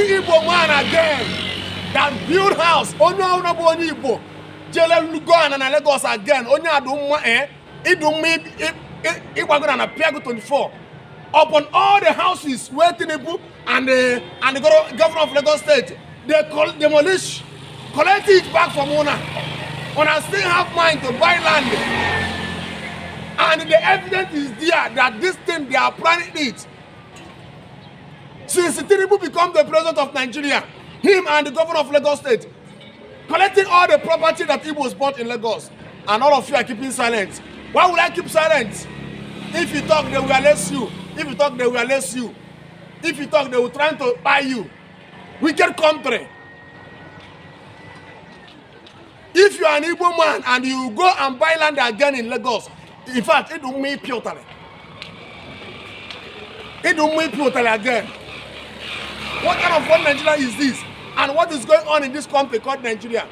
Igbo man again that build house. Onye Igbo. Jele go and Lagos again. Onye adumma Igwago na Piago 24. Upon all the houses where Tinubu and the governor of Lagos State, they demolish, collect it back from owner. Owner still have mind to buy land. And the evidence is there that this thing they are planning it. Since Tinubu become the president of Nigeria, him and the governor of Lagos State, collecting all the property that Igbos bought in Lagos, and all of you are keeping silent. Why would I keep silent? If you talk, they will arrest you. If you talk, they will arrest you. If you talk, they will try to buy you. Wicked country. If you are an Igbo man and you go and buy land again in Lagos, in fact, it don't make pure. It don't make pure again. What kind of one Nigeria is this? And what is going on in this country called Nigeria?